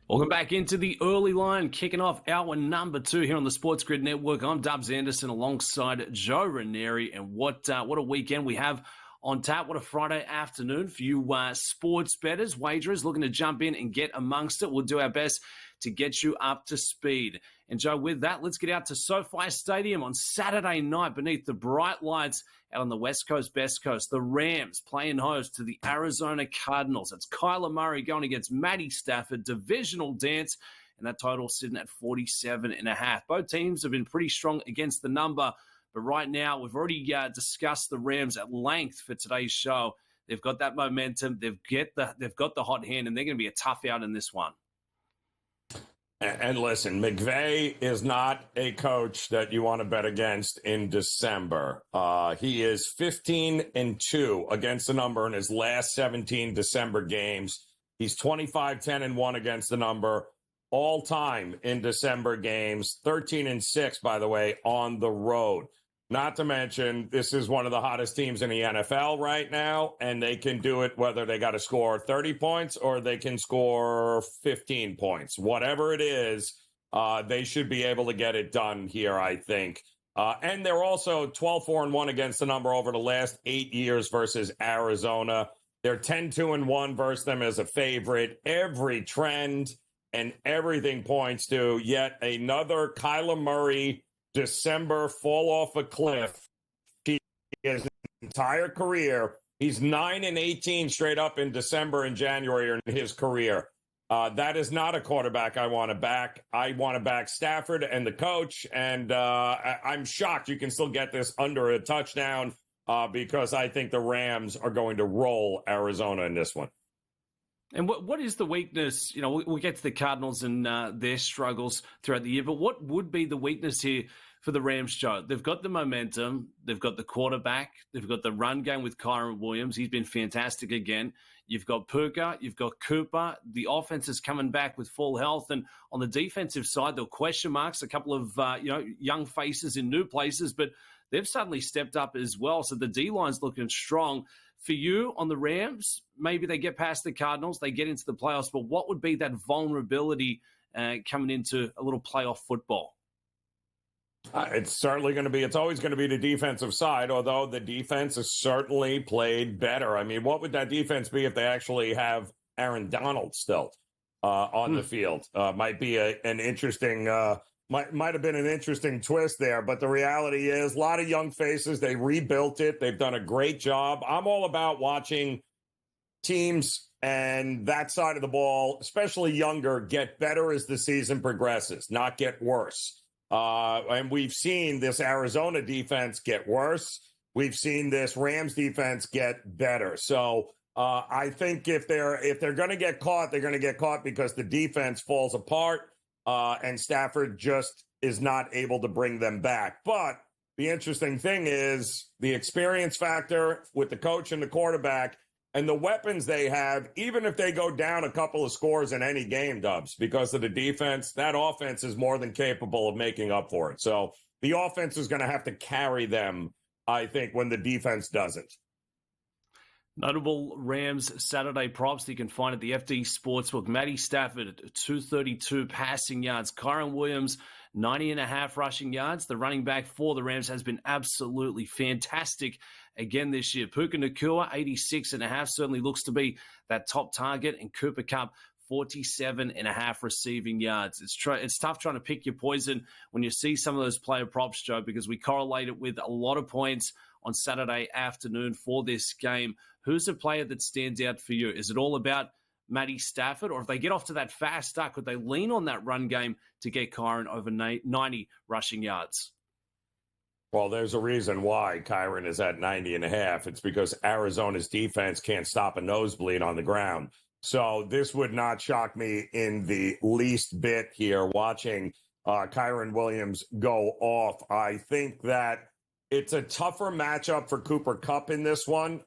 Welcome back into the early line, kicking off hour number 2 here on the SportsGrid Network. I'm Dubs Anderson alongside Joe Raineri, and what a weekend we have on tap. What a Friday afternoon for you sports bettors, wagerers looking to jump in and get amongst it. We'll do our best to get you up to speed. And Joe, with that, let's get out to SoFi Stadium on Saturday night beneath the bright lights out on the West Coast, Best Coast. The Rams playing host to the Arizona Cardinals. It's Kyler Murray going against Matty Stafford, divisional dance, and that total sitting at 47.5. Both teams have been pretty strong against the number, but right now we've already discussed the Rams at length for today's show. They've got that momentum, they've got the hot hand, and they're going to be a tough out in this one. And listen, McVay is not a coach that you want to bet against in December. He is 15-2 against the number in his last 17 December games. He's 25-10-1 against the number all time in December games. 13-6, by the way, on the road. Not to mention, this is one of the hottest teams in the NFL right now, and they can do it whether they got to score 30 points or they can score 15 points. Whatever it is, they should be able to get it done here, I think. And they're also 12-4-1 against the number over the last 8 years versus Arizona. They're 10-2-1 versus them as a favorite. Every trend and everything points to yet another Kyler Murray December fall off a cliff. His entire career, he's 9-18 straight up in December and January in his career. That is not a quarterback I want to back. I want to back Stafford and the coach, and I'm shocked you can still get this under a touchdown because I think the Rams are going to roll Arizona in this one. And what is the weakness? You know, we'll get to the Cardinals and their struggles throughout the year, but what would be the weakness here for the Rams, Joe? They've got the momentum. They've got the quarterback. They've got the run game with Kyren Williams. He's been fantastic again. You've got Puka. You've got Cooper. The offense is coming back with full health. And on the defensive side, there were question marks, a couple of young faces in new places, but they've suddenly stepped up as well. So the D-line's looking strong. For you on the Rams, maybe they get past the Cardinals, they get into the playoffs, but what would be that vulnerability coming into a little playoff football? It's always going to be the defensive side, although the defense has certainly played better. I mean, what would that defense be if they actually have Aaron Donald still on the field? Might be an interesting might have been an interesting twist there, but the reality is a lot of young faces. They rebuilt it. They've done a great job. I'm all about watching teams and that side of the ball, especially younger, get better as the season progresses, not get worse. And we've seen this Arizona defense get worse. We've seen this Rams defense get better. So I think if they're going to get caught, they're going to get caught because the defense falls apart. And Stafford just is not able to bring them back. But the interesting thing is the experience factor with the coach and the quarterback and the weapons they have, even if they go down a couple of scores in any game, Dubs, because of the defense, that offense is more than capable of making up for it. So the offense is going to have to carry them, I think, when the defense doesn't. Notable Rams Saturday props that you can find at the FD Sportsbook. Matty Stafford, 232 passing yards. Kyren Williams, 90.5 rushing yards. The running back for the Rams has been absolutely fantastic again this year. Puka Nacua, 86.5, certainly looks to be that top target. And Cooper Kupp, 47.5 receiving yards. It's tough trying to pick your poison when you see some of those player props, Joe, because we correlate it with a lot of points on Saturday afternoon for this game. Who's a player that stands out for you? Is it all about Matty Stafford? Or if they get off to that fast start, could they lean on that run game to get Kyren over 90 rushing yards? Well, there's a reason why Kyren is at 90.5. It's because Arizona's defense can't stop a nosebleed on the ground. So this would not shock me in the least bit here watching Kyren Williams go off. I think that it's a tougher matchup for Cooper Kupp in this one,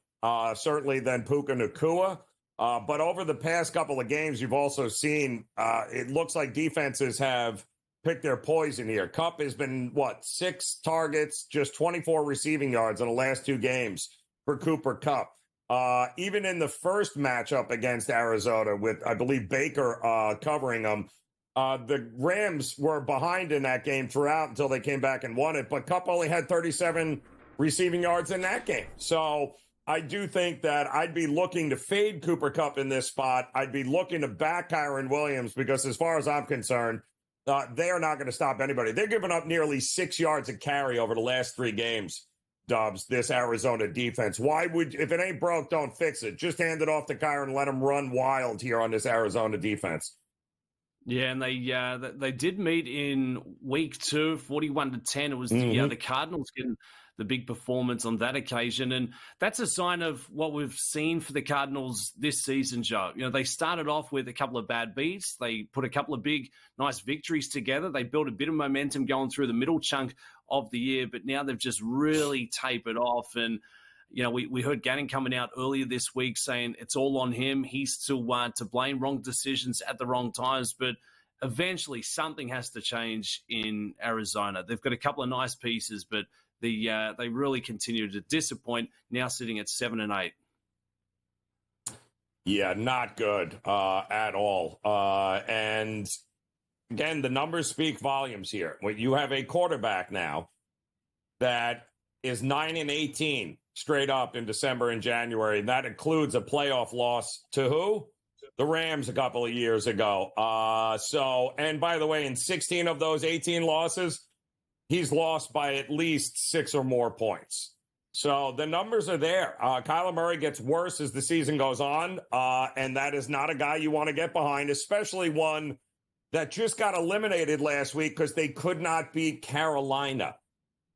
certainly than Puka Nacua. But over the past couple of games, you've also seen it looks like defenses have picked their poison here. Kupp has been, 6 targets, just 24 receiving yards in the last 2 games for Cooper Kupp. Even in the first matchup against Arizona with, I believe, Baker covering them, the Rams were behind in that game throughout until they came back and won it. But Kupp only had 37 receiving yards in that game. So I do think that I'd be looking to fade Cooper Kupp in this spot. I'd be looking to back Kyron Williams because as far as I'm concerned, they are not going to stop anybody. They're giving up nearly 6 yards a carry over the last 3 games, Dubs, this Arizona defense. Why would, if it ain't broke, don't fix it. Just hand it off to Kyron and let him run wild here on this Arizona defense. Yeah, and they did meet in week 2, 41-10. It was the Cardinals getting the big performance on that occasion, and that's a sign of what we've seen for the Cardinals this season, Joe. You know, they started off with a couple of bad beats. They put a couple of big, nice victories together. They built a bit of momentum going through the middle chunk of the year, but now they've just really tapered off. And you know, we heard Gannon coming out earlier this week saying it's all on him. He's to blame, wrong decisions at the wrong times. But eventually something has to change in Arizona. They've got a couple of nice pieces, but they really continue to disappoint, now sitting at 7-8. Yeah, not good at all. And again, the numbers speak volumes here. When you have a quarterback now that is 9-18 straight up in December and January, and that includes a playoff loss to who? The Rams a couple of years ago. And by the way, in 16 of those 18 losses, he's lost by at least 6 or more points. So the numbers are there. Kyler Murray gets worse as the season goes on, and that is not a guy you want to get behind, especially one that just got eliminated last week because they could not beat Carolina.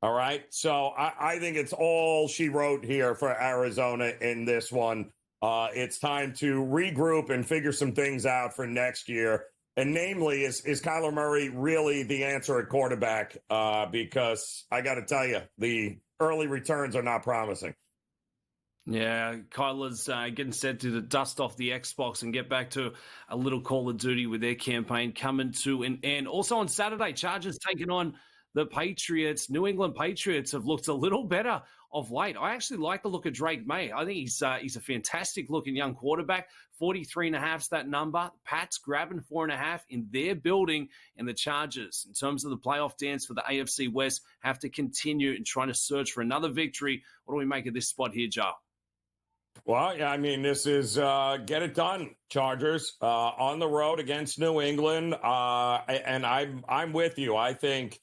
All right. So I think it's all she wrote here for Arizona in this one. It's time to regroup and figure some things out for next year. And namely, is Kyler Murray really the answer at quarterback? Because I got to tell you, the early returns are not promising. Yeah, Kyler's getting set to dust off the Xbox and get back to a little Call of Duty with their campaign coming to an end. Also on Saturday, Chargers taking on the Patriots. New England Patriots have looked a little better of late. I actually like the look of Drake May. I think he's a fantastic-looking young quarterback. 43.5 is that number. Pats grabbing 4.5 in their building, and the Chargers, in terms of the playoff dance for the AFC West, have to continue and trying to search for another victory. What do we make of this spot here, Joe? Well, yeah, I mean, this is get it done, Chargers, on the road against New England. And I'm with you. I think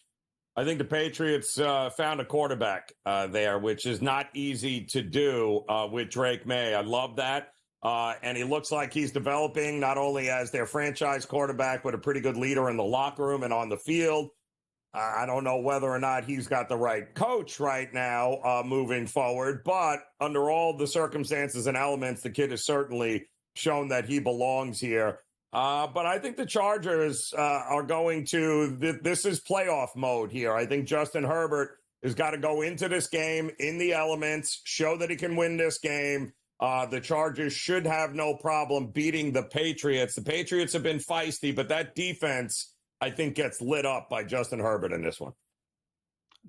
the Patriots found a quarterback there, which is not easy to do with Drake May. I love that. And he looks like he's developing not only as their franchise quarterback, but a pretty good leader in the locker room and on the field. I don't know whether or not he's got the right coach right now moving forward, but under all the circumstances and elements, the kid has certainly shown that he belongs here. But I think the Chargers are going to, this is playoff mode here. I think Justin Herbert has got to go into this game in the elements, show that he can win this game. The Chargers should have no problem beating the Patriots. The Patriots have been feisty, but that defense, I think, gets lit up by Justin Herbert in this one.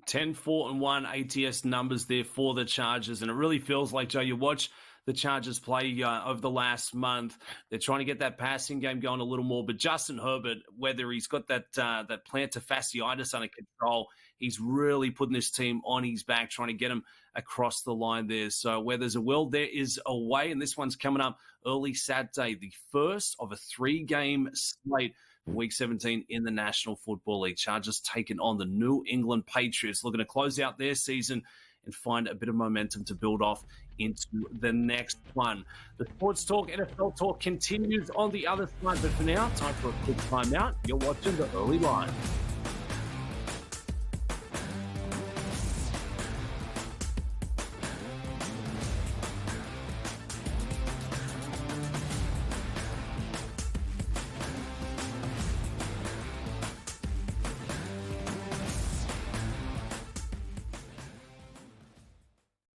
10-4-1 ATS numbers there for the Chargers, and it really feels like, Joe, you watch the Chargers play over the last month. They're trying to get that passing game going a little more, but Justin Herbert, whether he's got that plantar fasciitis under control, he's really putting this team on his back, trying to get him across the line there. So where there's a will, there is a way, and this one's coming up early Saturday, the first of a 3-game slate. Week 17 in the National Football League. Chargers taking on the New England Patriots, looking to close out their season and find a bit of momentum to build off into the next one. The Sports Talk, NFL Talk continues on the other side, but for now, time for a quick timeout. You're watching The Early Line.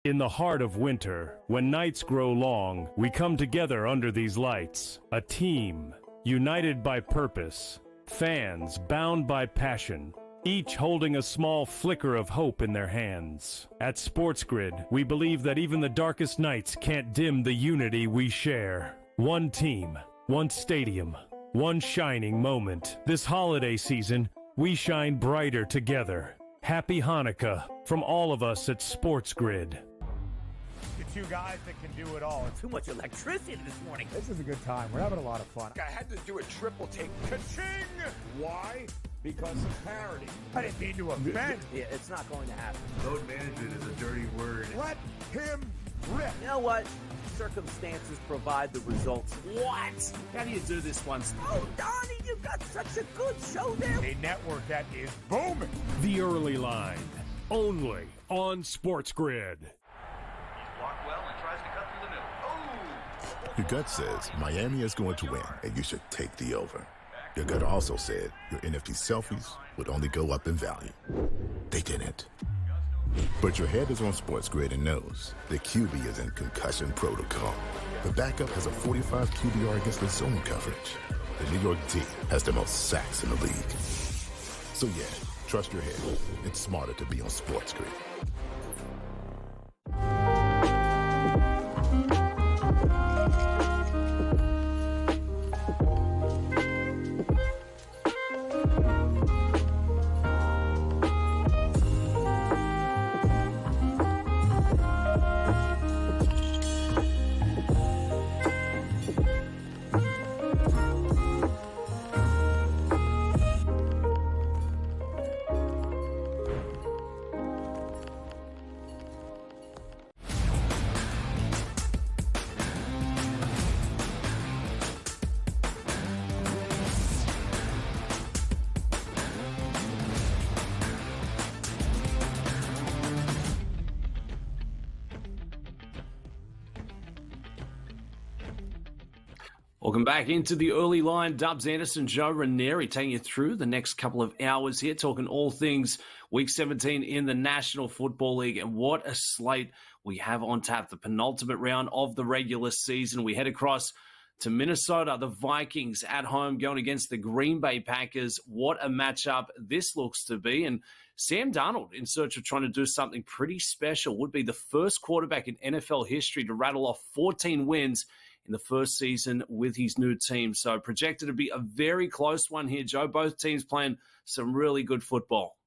In the heart of winter, when nights grow long, we come together under these lights. A team, united by purpose. Fans, bound by passion. each holding a small flicker of hope in their hands. At SportsGrid, we believe that even the darkest nights can't dim the unity we share. One team, one stadium, one shining moment. This holiday season, we shine brighter together. Happy Hanukkah from all of us at SportsGrid. The two guys that can do it all. Too much electricity this morning. This is a good time. We're having a lot of fun. I had to do a triple take. Ka-ching! Why? Because of parity. I didn't mean to offend. Yeah, it's not going to happen. Load management is a dirty word. Let him rip. You know what? Circumstances provide the results. What? How do you do this one? Oh, Donnie, you've got such a good show there. A network that is booming. The Early Line, only on SportsGrid. Blocked well and tries to cut through the middle. Oh! Your gut says Miami is going to win, and you should take the over. Your gut also said your NFT selfies would only go up in value. They didn't. But your head is on SportsGrid and knows the QB is in concussion protocol. The backup has a 45 QBR against the zone coverage. The New York D has the most sacks in the league. So yeah, trust your head. It's smarter to be on SportsGrid. Welcome back into the early line. Dubs, Anderson, Joe Raineri taking you through the next couple of hours here, talking all things Week 17 in the National Football League. And what a slate we have on tap, the penultimate round of the regular season. We head across to Minnesota, the Vikings at home going against the Green Bay Packers. What a matchup this looks to be. And Sam Darnold, in search of trying to do something pretty special, would be the first quarterback in NFL history to rattle off 14 wins in the first season with his new team. So projected to be a very close one here, Joe. Both teams playing some really good football.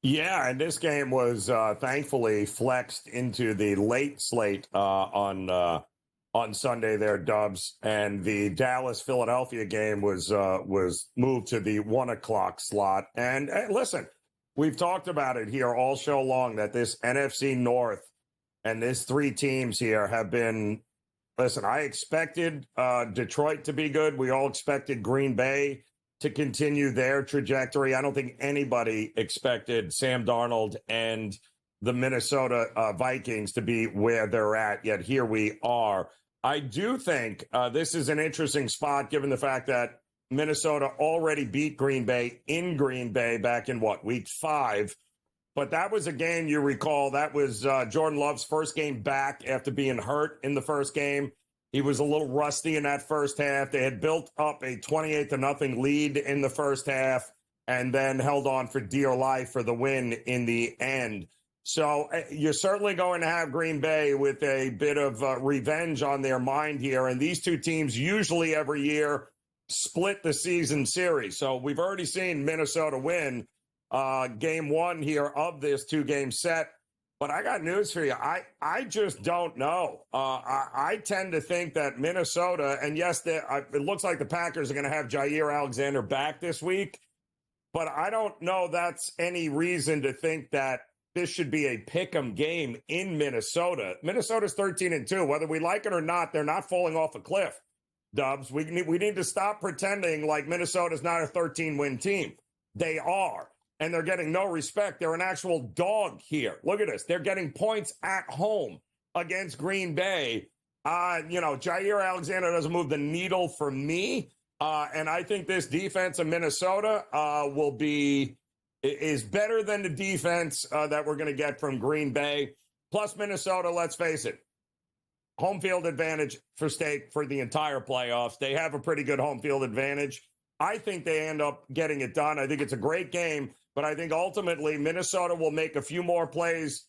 Yeah, and this game was thankfully flexed into the late slate on Sunday there, Dubs. And the Dallas-Philadelphia game was moved to the 1 o'clock slot. And listen, we've talked about it here all show long that this NFC North and these three teams here have been. Listen, I expected Detroit to be good. We all expected Green Bay to continue their trajectory. I don't think anybody expected Sam Darnold and the Minnesota Vikings to be where they're at, yet here we are. I do think this is an interesting spot given the fact that Minnesota already beat Green Bay in Green Bay back in, week 5. But that was a game, you recall, that was Jordan Love's first game back after being hurt in the first game. He was a little rusty in that first half. They had built up a 28-0 lead in the first half and then held on for dear life for the win in the end. So you're certainly going to have Green Bay with a bit of revenge on their mind here. And these two teams usually every year split the season series. So we've already seen Minnesota win game 1 here of this 2-game set. But I got news for you. I just don't know. I tend to think that Minnesota, and yes, it looks like the Packers are going to have Jair Alexander back this week, but I don't know that's any reason to think that this should be a pick'em game in Minnesota. Minnesota's 13-2. Whether we like it or not, they're not falling off a cliff, Dubs. We need to stop pretending like Minnesota's not a 13-win team. They are. And they're getting no respect. They're an actual dog here. Look at this. They're getting points at home against Green Bay. Jair Alexander doesn't move the needle for me. And I think this defense of Minnesota is better than the defense that we're going to get from Green Bay. Plus Minnesota, let's face it, home field advantage for the entire playoffs. They have a pretty good home field advantage. I think they end up getting it done. I think it's a great game, but I think ultimately Minnesota will make a few more plays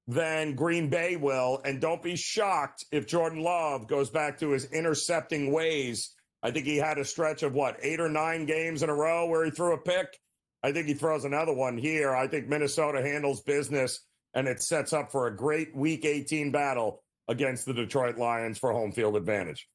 than Green Bay will. And don't be shocked if Jordan Love goes back to his intercepting ways. I think he had a stretch of 8 or 9 games in a row where he threw a pick. I think he throws another one here. I think Minnesota handles business, and it sets up for a great Week 18 battle against the Detroit Lions for home field advantage.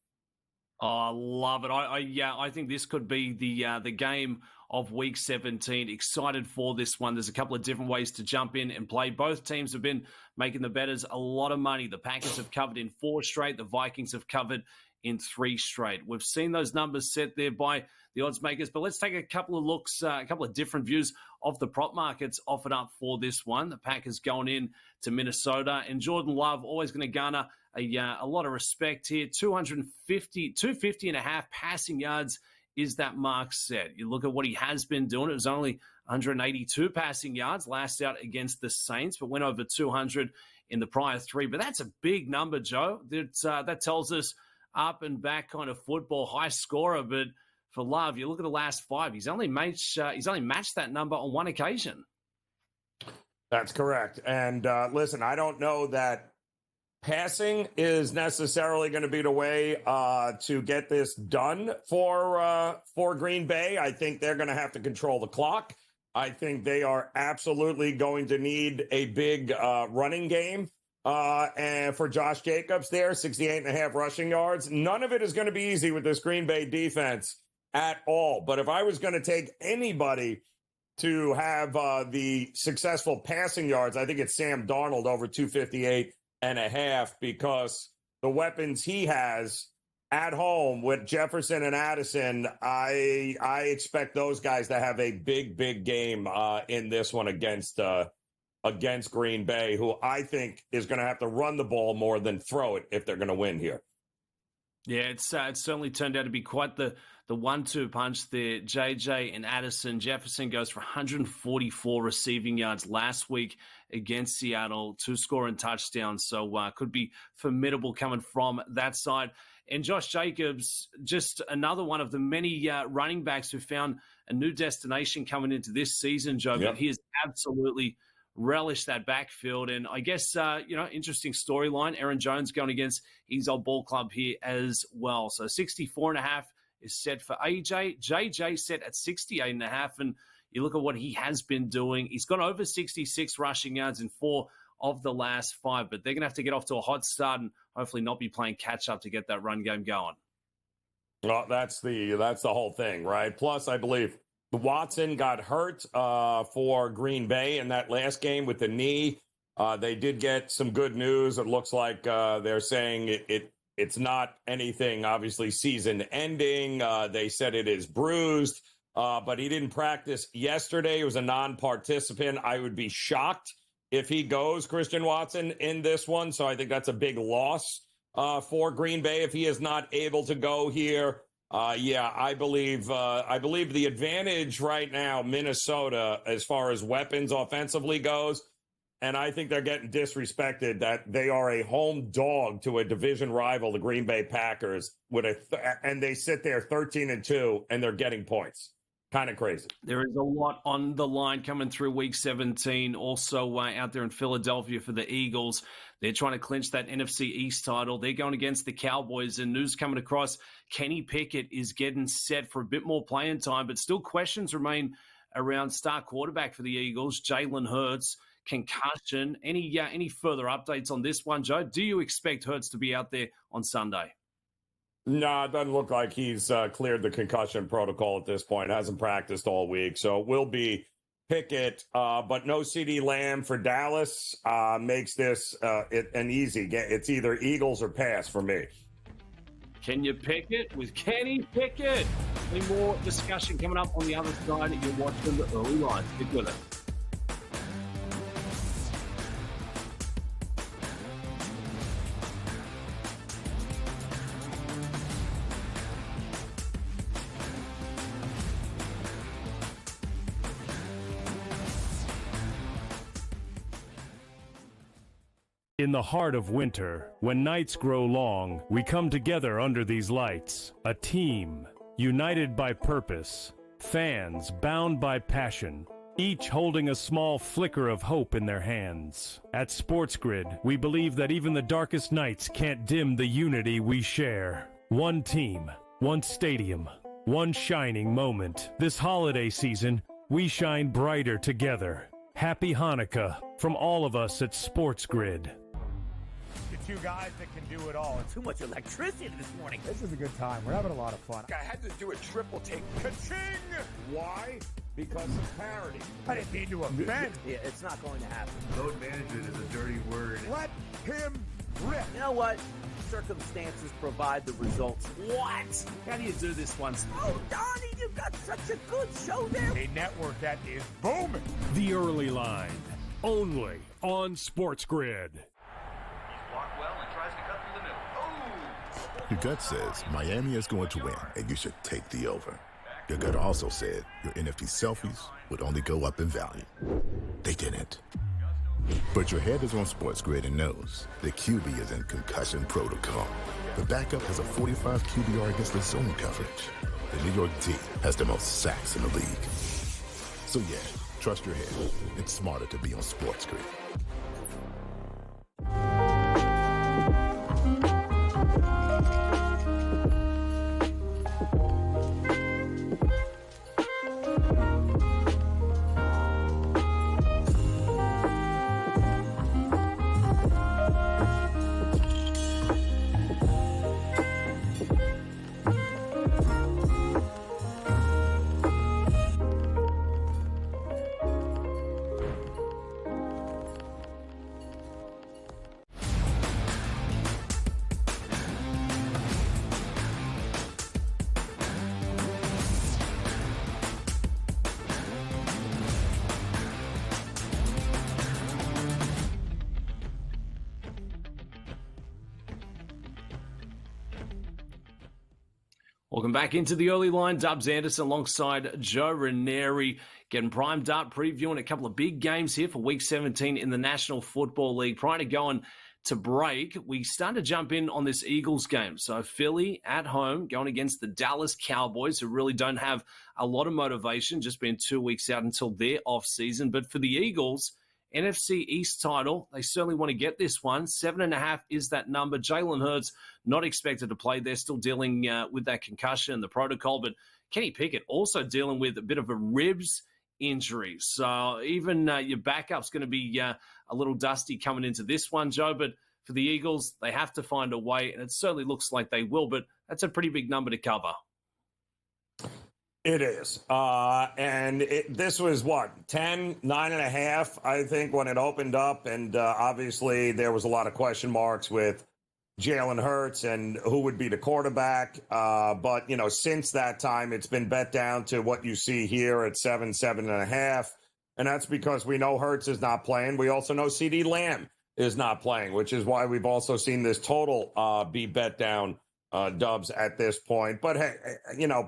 Oh, I love it. I think this could be the game of Week 17. Excited for this one. There's a couple of different ways to jump in and play. Both teams have been making the bettors a lot of money. The Packers have covered in 4 straight. The Vikings have covered in 3 straight. We've seen those numbers set there by the odds makers, but let's take a couple of looks, a couple of different views of the prop markets offered up for this one. The Packers going in to Minnesota, and Jordan Love always going to garner a lot of respect here. 250 and a half passing yards is that mark set. You look at what he has been doing. It was only 182 passing yards last out against the Saints, but went over 200 in the prior 3. But that's a big number, Joe. That tells us up and back kind of football, high scorer. But for Love, you look at the last 5, he's only matched that number on 1 occasion. That's correct. And listen, I don't know that passing is necessarily going to be the way to get this done for Green Bay. I think they're going to have to control the clock. I think they are absolutely going to need a big running game. And for Josh Jacobs there, 68.5 rushing yards. None of it is going to be easy with this Green Bay defense at all. But if I was going to take anybody to have the successful passing yards, I think it's Sam Darnold over 258.5, because the weapons he has at home with Jefferson and Addison, I expect those guys to have a big game in this one against Green Bay, who I think is going to have to run the ball more than throw it if they're going to win here. Yeah, it's certainly turned out to be quite the 1-2 punch there. JJ and Addison. Jefferson goes for 144 receiving yards last week against Seattle, 2 scoring touchdowns. So could be formidable coming from that side. And Josh Jacobs, just another one of the many running backs who found a new destination coming into this season, Joe. Yep. But he has absolutely relish that backfield. And I guess, interesting storyline. Aaron Jones going against his old ball club here as well. So 64.5 is set for AJ. JJ set at 68.5. And you look at what he has been doing. He's got over 66 rushing yards in 4 of the last 5. But they're going to have to get off to a hot start and hopefully not be playing catch up to get that run game going. Well, that's the whole thing, right? Plus, I believe Watson got hurt for Green Bay in that last game with the knee. They did get some good news. It looks like they're saying it's not anything, obviously, season-ending. They said it is bruised, but he didn't practice yesterday. He was a non-participant. I would be shocked if he goes, Christian Watson, in this one. So I think that's a big loss for Green Bay if he is not able to go here. I believe the advantage right now, Minnesota, as far as weapons offensively goes, and I think they're getting disrespected that they are a home dog to a division rival, the Green Bay Packers, and they sit there 13-2 and they're getting points. Kind of crazy. There is a lot on the line coming through Week 17. Also out there in Philadelphia for the Eagles. They're trying to clinch that NFC East title. They're going against the Cowboys, and news coming across. Kenny Pickett is getting set for a bit more playing time, but still questions remain around star quarterback for the Eagles, Jalen Hurts, concussion. Any further updates on this one, Joe? Do you expect Hurts to be out there on Sunday? No, it doesn't look like he's cleared the concussion protocol at this point. Hasn't practiced all week. So it will be Pickett, but no CeeDee Lamb for Dallas makes this an easy game. It's either Eagles or pass for me. Can you pick it with Kenny Pickett? Any more discussion coming up on the other side? You're watching the early line. Stick with it. In the heart of winter, when nights grow long, we come together under these lights. A team, united by purpose, fans bound by passion, each holding a small flicker of hope in their hands. At SportsGrid, we believe that even the darkest nights can't dim the unity we share. One team, one stadium, one shining moment. This holiday season, we shine brighter together. Happy Hanukkah from all of us at SportsGrid. The two guys that can do it all. Too much electricity this morning. This is a good time. We're having a lot of fun. I had to do a triple take. Ka-ching! Why? Because of parity. I didn't mean to offend. Yeah, it's not going to happen. Load management is a dirty word. Let him rip. You know what? Circumstances provide the results. What? How do you do this one? Oh, Donnie, you've got such a good show there. A network that is booming. The Early Line, only on SportsGrid. He's blocked well and tries to cut through the middle. Oh! Your gut says Miami is going to win, and you should take the over. Your gut also said your NFT selfies would only go up in value. They didn't. But your head is on SportsGrid and knows the QB is in concussion protocol. The backup has a 45 QBR against the zone coverage. The New York D has the most sacks in the league. So yeah, trust your head. It's smarter to be on SportsGrid. Welcome back into the early line. Dubs Anderson alongside Joe Raineri, getting primed up, previewing a couple of big games here for Week 17 in the National Football League. Prior to going to break, we start to jump in on this Eagles game. So Philly at home going against the Dallas Cowboys, who really don't have a lot of motivation, just been 2 weeks out until their off season. But for the Eagles, NFC East title, they certainly want to get this one. 7.5 is that number. Jalen Hurts not expected to play. They're still dealing with that concussion and the protocol. But Kenny Pickett also dealing with a bit of a ribs injury. So even your backup's going to be a little dusty coming into this one, Joe. But for the Eagles, they have to find a way, and it certainly looks like they will. But that's a pretty big number to cover. It is. This was what, 9.5, I think, when it opened up. And obviously there was a lot of question marks with Jalen Hurts and who would be the quarterback. But, since that time, it's been bet down to what you see here at 7.5. And that's because we know Hurts is not playing. We also know CeeDee Lamb is not playing, which is why we've also seen this total be bet down. Dubs at this point. But hey,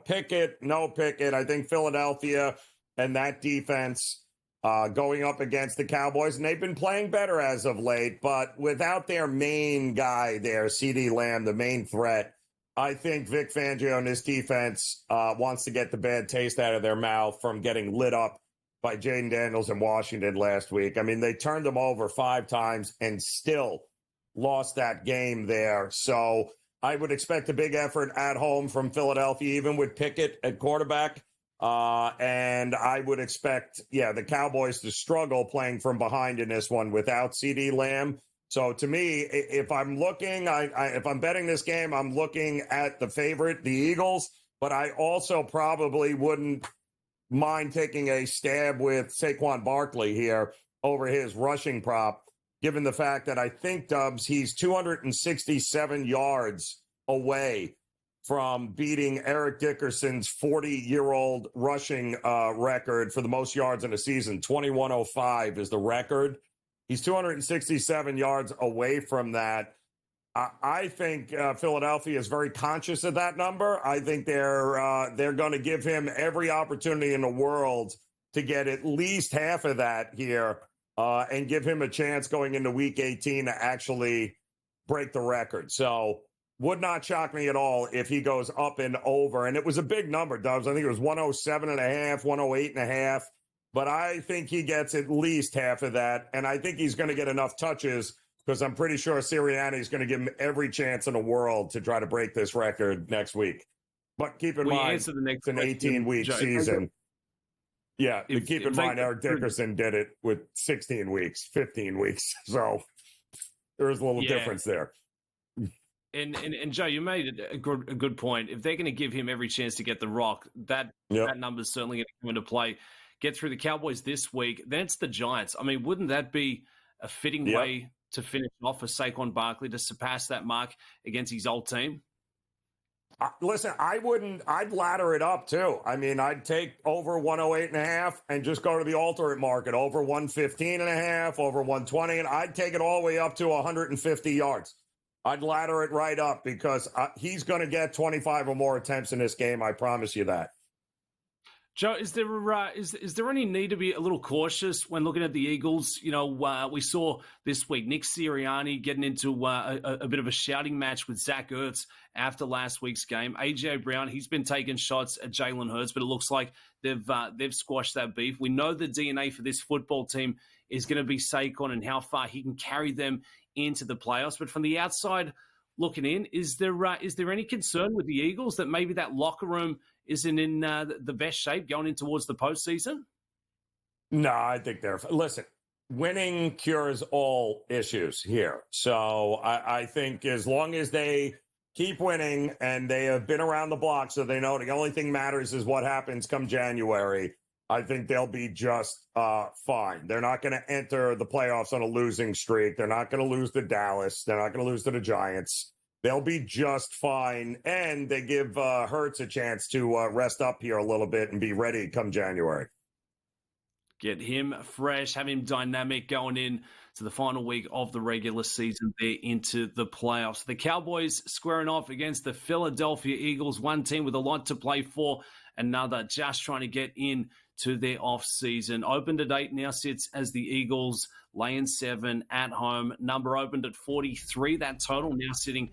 Pickett, no Pickett. I think Philadelphia and that defense going up against the Cowboys, and they've been playing better as of late, but without their main guy there, CeeDee Lamb, the main threat, I think Vic Fangio and his defense wants to get the bad taste out of their mouth from getting lit up by Jaden Daniels in Washington last week. I mean, they turned them over 5 times and still lost that game there. So I would expect a big effort at home from Philadelphia, even with Pickett at quarterback. And I would expect, the Cowboys to struggle playing from behind in this one without CeeDee Lamb. So to me, if I'm looking, if I'm betting this game, I'm looking at the favorite, the Eagles. But I also probably wouldn't mind taking a stab with Saquon Barkley here over his rushing prop, given the fact that I think, Dubs, he's 267 yards away from beating Eric Dickerson's 40-year-old rushing record for the most yards in a season. 2105 is the record. He's 267 yards away from that. I think Philadelphia is very conscious of that number. I think they're going to give him every opportunity in the world to get at least half of that here. And give him a chance going into Week 18 to actually break the record. So would not shock me at all if he goes up and over. And it was a big number, Dubs. I think it was 107.5, 108.5. But I think he gets at least half of that. And I think he's going to get enough touches because I'm pretty sure Sirianni is going to give him every chance in the world to try to break this record next week. But keep in mind, it's an 18-week season. Yeah, keep in mind, Eric Dickerson did it with 16 weeks, 15 weeks. So there's a little difference there. And Joe, you made a good point. If they're going to give him every chance to get the rock, that number is certainly going to come into play. Get through the Cowboys this week, then it's the Giants. I mean, wouldn't that be a fitting way to finish off for Saquon Barkley to surpass that mark against his old team? Listen, I'd ladder it up too. I mean, I'd take over 108.5 and just go to the alternate market, over 115.5, over 120, and I'd take it all the way up to 150 yards. I'd ladder it right up because he's going to get 25 or more attempts in this game. I promise you that. Joe, is there any need to be a little cautious when looking at the Eagles? You know, we saw this week Nick Sirianni getting into a bit of a shouting match with Zach Ertz after last week's game. A.J. Brown, he's been taking shots at Jalen Hurts, but it looks like they've squashed that beef. We know the DNA for this football team is going to be Saquon and how far he can carry them into the playoffs. But from the outside looking in, is there any concern with the Eagles that maybe that locker room isn't in the best shape going in towards the postseason? No, I think listen, winning cures all issues here. So I think as long as they keep winning and they have been around the block so they know the only thing matters is what happens come January, I think they'll be just fine. They're not going to enter the playoffs on a losing streak. They're not going to lose to Dallas. They're not going to lose to the Giants. They'll be just fine, and they give Hurts a chance to rest up here a little bit and be ready come January. Get him fresh, have him dynamic going in to the final week of the regular season there into the playoffs. The Cowboys squaring off against the Philadelphia Eagles, one team with a lot to play for, another just trying to get in to their off-season. Opened at 8, now sits as the Eagles, laying 7 at home. Number opened at 43, that total now sitting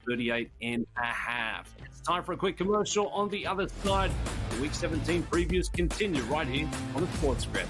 38.5. It's time for a quick commercial. On the other side, the Week 17 previews continue right here on the SportsGrid.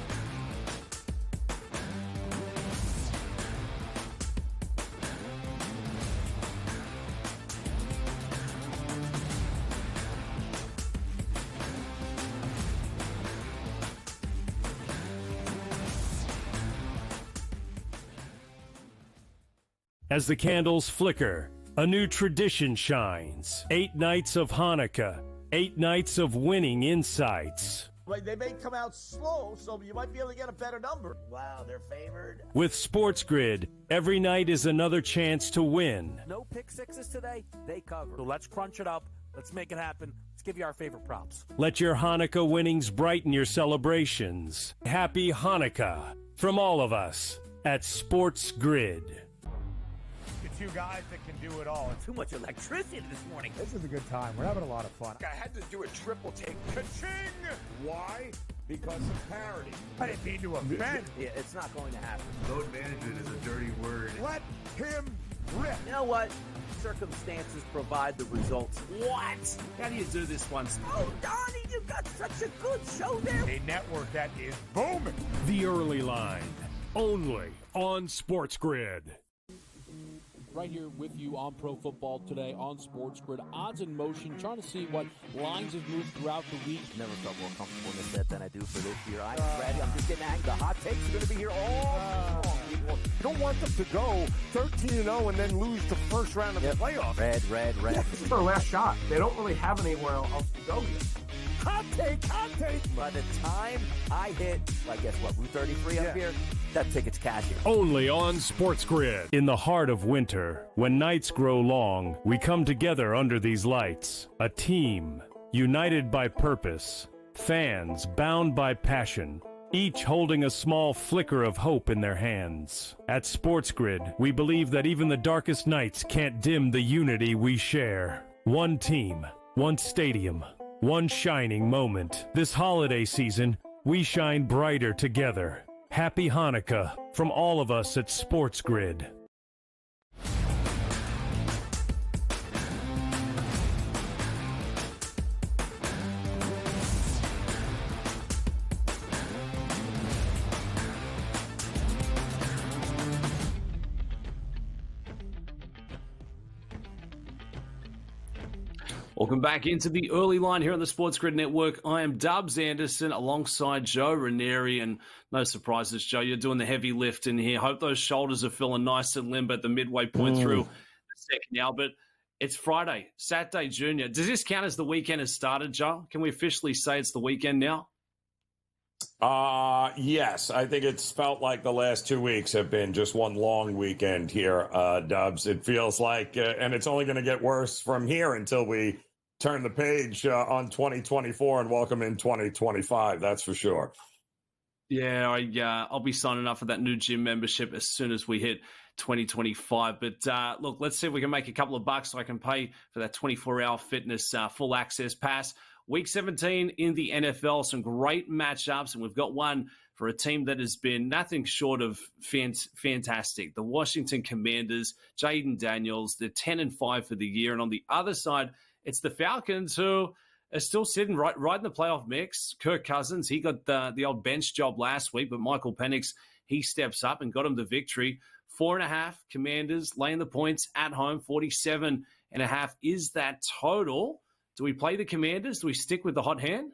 As the candles flicker, a new tradition shines. 8 nights of Hanukkah, 8 nights of winning insights. Like they may come out slow, so you might be able to get a better number. Wow, they're favored. With SportsGrid, every night is another chance to win. No pick sixes today, they cover. So let's crunch it up. Let's make it happen. Let's give you our favorite props. Let your Hanukkah winnings brighten your celebrations. Happy Hanukkah from all of us at SportsGrid. Two guys that can do it all. Too much electricity this morning. This is a good time. We're having a lot of fun. I had to do a triple take. Ka-ching! Why? Because of parity. I didn't mean to offend. Yeah, it's not going to happen. Load management is a dirty word. Let him rip. You know what? Circumstances provide the results. What? How do you do this once? Oh, Donnie, you got such a good show there. A network that is booming. The Early Line, only on SportsGrid. Right here with you on Pro Football Today on SportsGrid. Odds in motion, trying to see what lines have moved throughout the week. Never felt more comfortable in this bet than I do for this year. I'm ready. I'm just getting angry. The hot takes are going to be here all long, people. You don't want them to go 13-0 and then lose the first round of the playoffs. Red. This is their last shot. They don't really have anywhere else to go yet. Hot take. By the time I hit, I guess what, Route 33 up here, that ticket's cashing. Only on SportsGrid. In the heart of winter, when nights grow long, we come together under these lights. A team, united by purpose. Fans, bound by passion. Each holding a small flicker of hope in their hands. At SportsGrid, we believe that even the darkest nights can't dim the unity we share. One team, one stadium, one shining moment. This holiday season, we shine brighter together. Happy Hanukkah from all of us at SportsGrid. Welcome back into the early line here on the SportsGrid Network. I am Dubs Anderson alongside Joe Raineri, and no surprises, Joe, you're doing the heavy lift in here. Hope those shoulders are feeling nice and limber at the midway point through the second hour. But it's Friday, Saturday Junior. Does this count as the weekend has started, Joe? Can we officially say it's the weekend now? Yes, I think it's felt like the last 2 weeks have been just one long weekend here, Dubs. It feels like, and it's only going to get worse from here until we turn the page on 2024 and welcome in 2025. That's for sure. Yeah, I'll be signing up for that new gym membership as soon as we hit 2025. But look, let's see if we can make a couple of bucks so I can pay for that 24-hour fitness full access pass. Week 17 in the NFL, some great matchups, and we've got one for a team that has been nothing short of fantastic. The Washington Commanders, Jaden Daniels, they're 10-5 for the year. And on the other side, it's the Falcons who are still sitting right in the playoff mix. Kirk Cousins, he got the old bench job last week, but Michael Penix, he steps up and got him the victory. 4.5 Commanders laying the points at home. 47.5 is that total. Do we play the Commanders? Do we stick with the hot hand?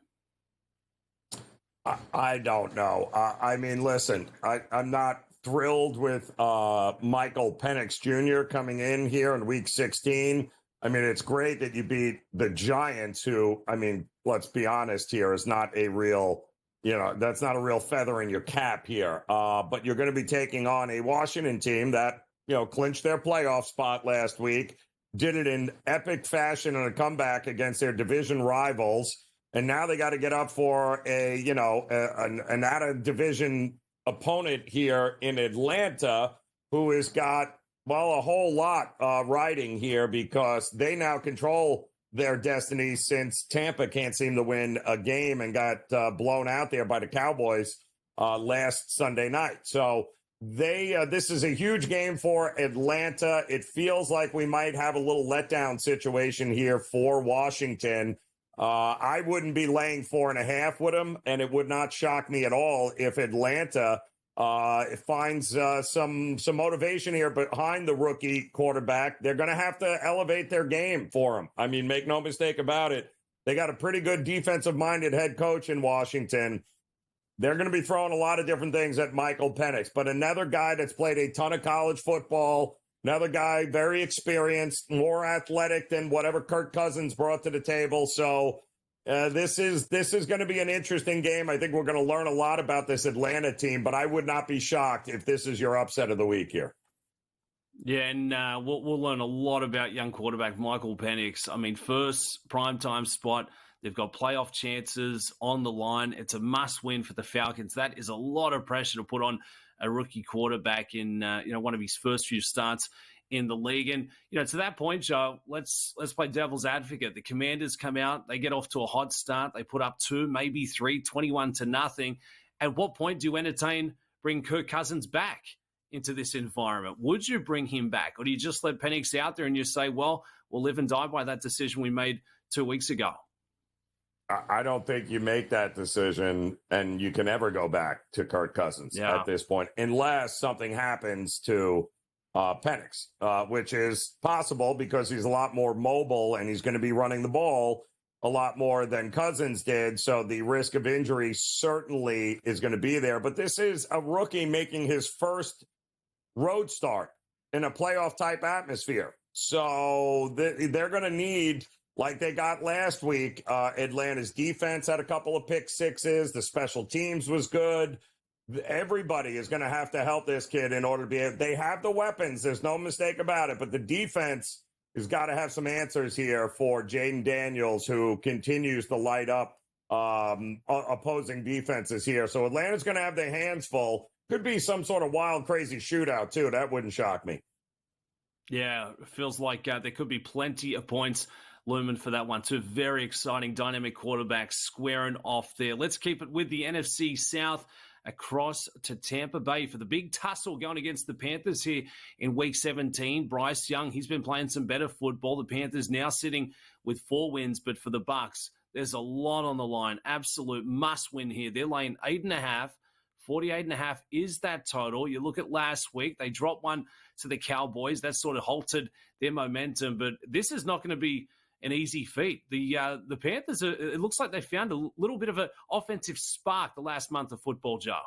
I don't know. I mean, listen, I'm not thrilled with Michael Penix Jr. coming in here in week 16. I mean, it's great that you beat the Giants, who, I mean, let's be honest here, is not a real, that's not a real feather in your cap here. But you're going to be taking on a Washington team that, clinched their playoff spot last week, did it in epic fashion in a comeback against their division rivals. And now they got to get up for an out-of-division opponent here in Atlanta, who has got, a whole lot riding here because they now control their destiny since Tampa can't seem to win a game and got blown out there by the Cowboys last Sunday night. So this is a huge game for Atlanta. It feels like we might have a little letdown situation here for Washington. I wouldn't be laying 4.5 with them, and it would not shock me at all if Atlanta finds some motivation here behind the rookie quarterback. They're going to have to elevate their game for him. I mean, make no mistake about it. They got a pretty good defensive-minded head coach in Washington. They're going to be throwing a lot of different things at Michael Penix, but another guy that's played a ton of college football, another guy very experienced, more athletic than whatever Kirk Cousins brought to the table. So this is going to be an interesting game. I think we're going to learn a lot about this Atlanta team, but I would not be shocked if this is your upset of the week here. Yeah, and we'll learn a lot about young quarterback Michael Penix. I mean, first primetime spot. They've got playoff chances on the line. It's a must-win for the Falcons. That is a lot of pressure to put on a rookie quarterback in one of his first few starts in the league. And to that point, Joe, let's play devil's advocate. The Commanders come out, they get off to a hot start. They put up 2, maybe 3, 21-0. At what point do you bring Kirk Cousins back into this environment? Would you bring him back, or do you just let Penix out there and you say, well, we'll live and die by that decision we made 2 weeks ago? I don't think you make that decision and you can ever go back to Kirk Cousins at this point, unless something happens to Penix, which is possible because he's a lot more mobile and he's going to be running the ball a lot more than Cousins did. So the risk of injury certainly is going to be there. But this is a rookie making his first road start in a playoff type atmosphere. So they're going to need, like they got last week, Atlanta's defense had a couple of pick sixes. The special teams was good. Everybody is going to have to help this kid in order to be able. They have the weapons. There's no mistake about it. But the defense has got to have some answers here for Jaden Daniels, who continues to light up opposing defenses here. So Atlanta's going to have their hands full. Could be some sort of wild, crazy shootout, too. That wouldn't shock me. Yeah, it feels like there could be plenty of points looming for that one. 2 very exciting, dynamic quarterbacks squaring off there. Let's keep it with the NFC South across to Tampa Bay for the big tussle going against the Panthers here in Week 17. Bryce Young, he's been playing some better football. The Panthers now sitting with 4 wins, but for the Bucs, there's a lot on the line. Absolute must-win here. They're laying 8.5. 48.5 is that total. You look at last week, they dropped one to the Cowboys. That sort of halted their momentum, but this is not going to be an easy feat. The Panthers, it looks like they found a little bit of an offensive spark the last month of football, Joe.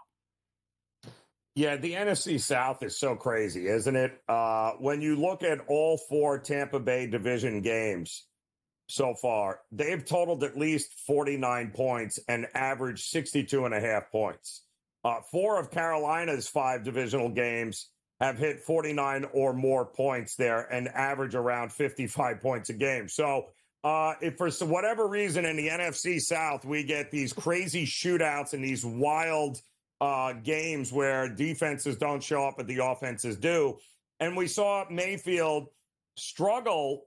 Yeah, the NFC South is so crazy, isn't it? When you look at all 4 Tampa Bay division games so far, they've totaled at least 49 points and averaged 62.5 points. 4 of Carolina's 5 divisional games have hit 49 or more points there and average around 55 points a game. So if for whatever reason in the NFC South, we get these crazy shootouts and these wild games where defenses don't show up but the offenses do. And we saw Mayfield struggle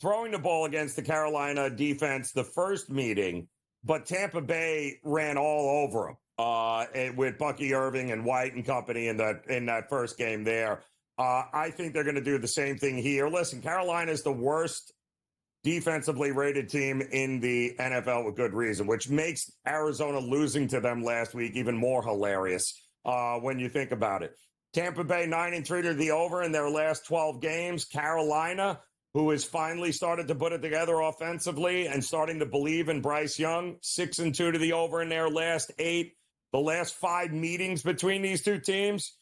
throwing the ball against the Carolina defense the first meeting, but Tampa Bay ran all over him with Bucky Irving and White and company in that first game there. I think they're going to do the same thing here. Listen, Carolina is the worst defensively rated team in the NFL with good reason, which makes Arizona losing to them last week even more hilarious when you think about it. Tampa Bay 9-3 to the over in their last 12 games. Carolina, who has finally started to put it together offensively and starting to believe in Bryce Young, 6-2 to the over in their last 8. The last 5 meetings between these two teams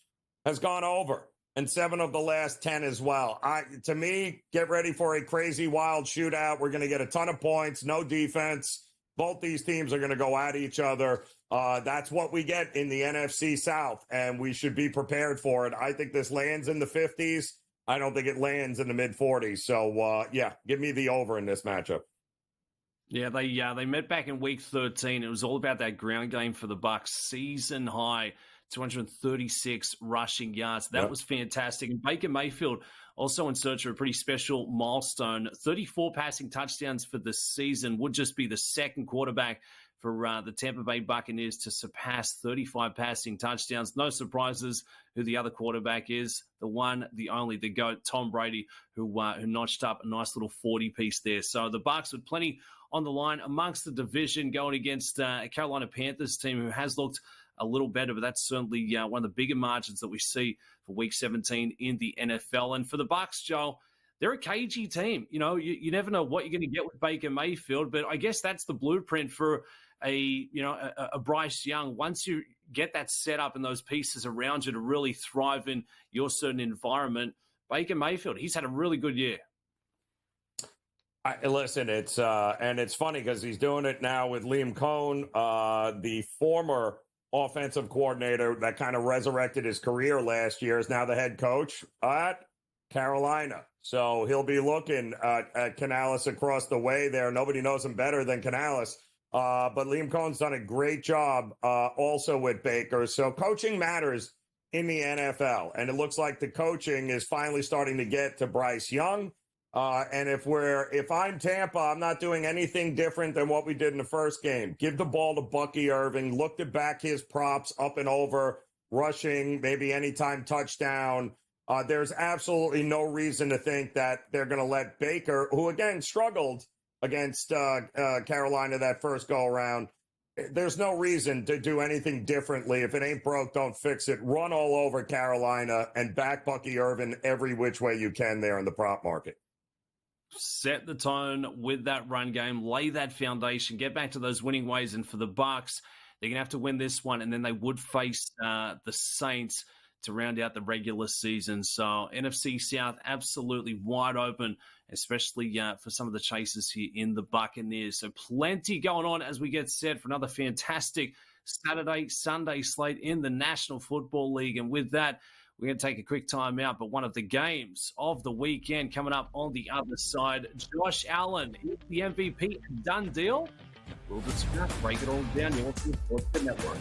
has gone over, and 7 of the last 10 as well. To me, get ready for a crazy, wild shootout. We're going to get a ton of points, no defense. Both these teams are going to go at each other. That's what we get in the NFC South, and we should be prepared for it. I think this lands in the 50s. I don't think it lands in the mid-40s. So, give me the over in this matchup. Yeah, they met back in week 13. It was all about that ground game for the Bucs. Season high, 236 rushing yards. That was fantastic. And Baker Mayfield also in search of a pretty special milestone. 34 passing touchdowns for the season. Would just be the second quarterback for the Tampa Bay Buccaneers to surpass 35 passing touchdowns. No surprises who the other quarterback is. The one, the only, the GOAT, Tom Brady, who notched up a nice little 40-piece there. So the Bucs with plenty on the line amongst the division going against a Carolina Panthers team who has looked a little better, but that's certainly one of the bigger margins that we see for Week 17 in the NFL. And for the Bucs, Joel, they're a cagey team. You know, you never know what you're going to get with Baker Mayfield, but I guess that's the blueprint for a Bryce Young. Once you get that set up and those pieces around you to really thrive in your certain environment, Baker Mayfield, he's had a really good year. Listen, it's funny because he's doing it now with Liam Cohn, the former offensive coordinator that kind of resurrected his career last year, is now the head coach at Carolina. So he'll be looking at Canales across the way there. Nobody knows him better than Canales. But Liam Cohn's done a great job also with Baker. So coaching matters in the NFL. And it looks like the coaching is finally starting to get to Bryce Young. And if I'm Tampa, I'm not doing anything different than what we did in the first game. Give the ball to Bucky Irving, look to back his props up and over, rushing, maybe anytime touchdown. There's absolutely no reason to think that they're going to let Baker, who again struggled against Carolina that first go around, there's no reason to do anything differently. If it ain't broke, don't fix it. Run all over Carolina and back Bucky Irving every which way you can there in the prop market. Set the tone with that run game, lay that foundation, get back to those winning ways. And for the Bucs, they're going to have to win this one, and then they would face the Saints to round out the regular season. So NFC South absolutely wide open, especially for some of the chasers here in the Buccaneers. So plenty going on as we get set for another fantastic Saturday, Sunday slate in the National Football League. And with that, we're going to take a quick time out, but one of the games of the weekend coming up on the other side. Josh Allen is the MVP. Done deal? We'll discuss, break it all down here on the SportsGrid Network.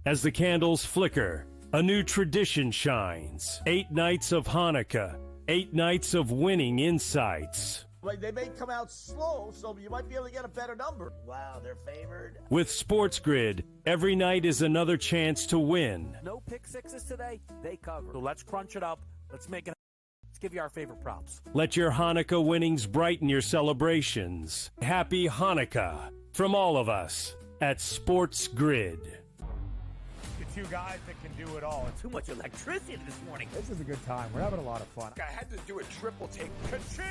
As the candles flicker, a new tradition shines. 8 nights of Hanukkah, 8 nights of winning insights. Like, they may come out slow, so you might be able to get a better number. Wow, they're favored. With SportsGrid, every night is another chance to win. No pick sixes today. They cover. So let's crunch it up. Let's give you our favorite props. Let your Hanukkah winnings brighten your celebrations. Happy Hanukkah from all of us at SportsGrid. The two guys that can do it all. Too much electricity this morning. This is a good time. We're having a lot of fun. I had to do a triple take. Ka-ching!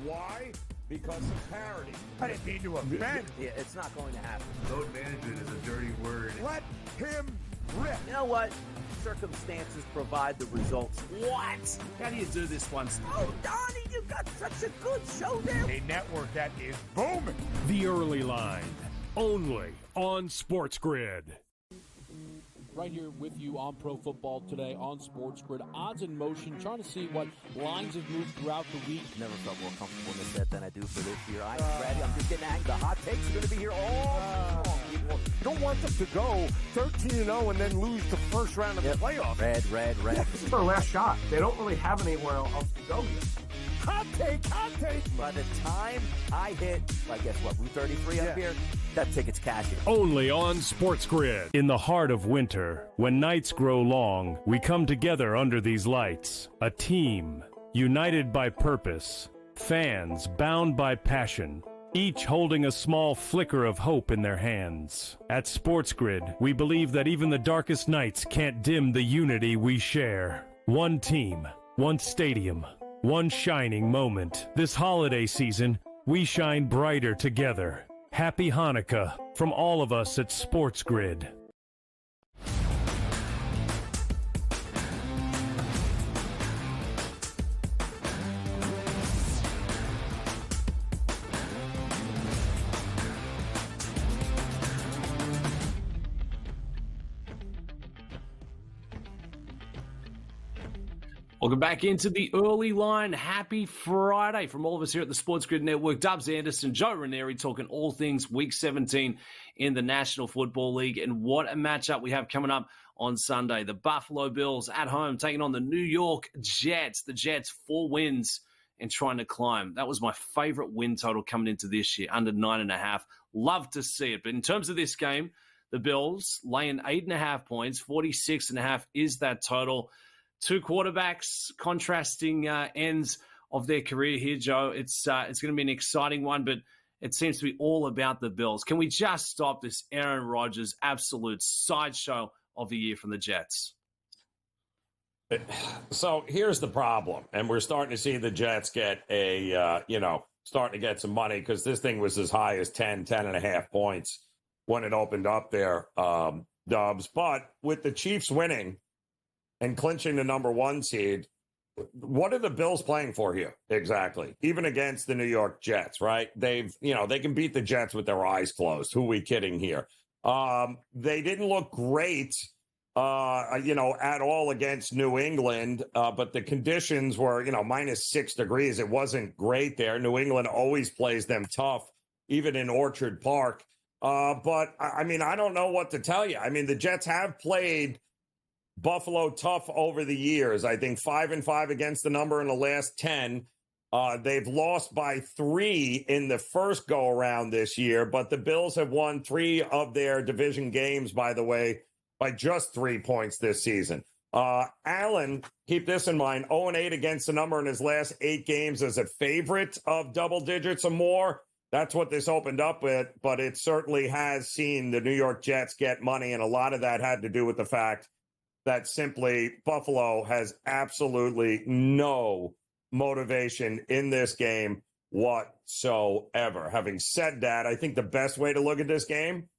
Why? Because of parity. I didn't mean to offend. Yeah, it's not going to happen. Load management is a dirty word. Let him rip. You know what? Circumstances provide the results. What? How do you do this once? Oh, Donnie, you got such a good show there. A network that is booming. The Early Line, only on SportsGrid. Right here with you on Pro Football Today on SportsGrid. Odds in motion, trying to see what lines have moved throughout the week. Never felt more comfortable in this set than I do for this year. I'm ready. I'm just getting angry. The hot takes are going to be here all long. You don't want them to go 13-0 and then lose the first round of the playoffs. Red. This is their last shot. They don't really have anywhere else to go yet. Hot take. By the time I hit, I guess what, Route 33 up here, that ticket's cashing. Only on SportsGrid. In the heart of winter, when nights grow long, we come together under these lights. A team, united by purpose. Fans, bound by passion. Each holding a small flicker of hope in their hands. At SportsGrid, we believe that even the darkest nights can't dim the unity we share. One team, one stadium, one shining moment. This holiday season, we shine brighter together. Happy Hanukkah from all of us at SportsGrid. Welcome back into the Early Line. Happy Friday from all of us here at the SportsGrid Network. Dubs Anderson, Joe Raineri talking all things Week 17 in the National Football League. And what a matchup we have coming up on Sunday. The Buffalo Bills at home taking on the New York Jets. The Jets 4 wins and trying to climb. That was my favorite win total coming into this year, under 9.5. Love to see it. But in terms of this game, the Bills laying 8.5 points. 46.5 is that total. Two quarterbacks contrasting ends of their career here, Joe. It's going to be an exciting one, but it seems to be all about the Bills. Can we just stop this Aaron Rodgers absolute sideshow of the year from the Jets? So here's the problem, and we're starting to see the Jets get starting to get some money because this thing was as high as 10.5 points when it opened up there, Dubs. But with the Chiefs winning and clinching the number 1 seed, what are the Bills playing for here exactly? Even against the New York Jets, right? They can beat the Jets with their eyes closed. Who are we kidding here? They didn't look great, at all against New England, but the conditions were, minus 6 degrees. It wasn't great there. New England always plays them tough, even in Orchard Park. But I don't know what to tell you. The Jets have played Buffalo tough over the years. I think 5-5 against the number in the last 10. They've lost by 3 in the first go around this year, but the Bills have won 3 of their division games, by the way, by just 3 points this season. Allen, keep this in mind, 0-8 against the number in his last 8 games as a favorite of double digits or more. That's what this opened up with, but it certainly has seen the New York Jets get money, and a lot of that had to do with the fact that simply Buffalo has absolutely no motivation in this game whatsoever. Having said that, I think the best way to look at this game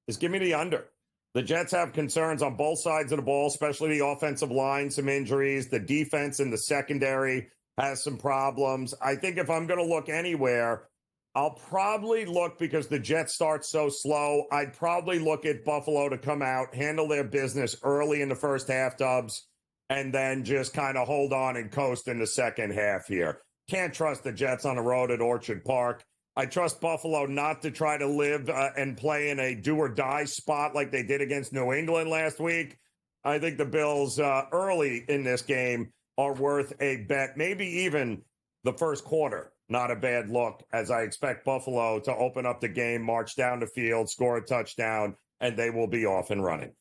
is give me the under. The Jets have concerns on both sides of the ball, especially the offensive line, some injuries. The defense in the secondary has some problems. I think if I'm going to look anywhere, I'll probably look, because the Jets start so slow, I'd probably look at Buffalo to come out, handle their business early in the first half, Dubs, and then just kind of hold on and coast in the second half here. Can't trust the Jets on the road at Orchard Park. I trust Buffalo not to try to live and play in a do-or-die spot like they did against New England last week. I think the Bills early in this game are worth a bet, maybe even the first quarter not a bad look, as I expect Buffalo to open up the game, march down the field, score a touchdown, and they will be off and running.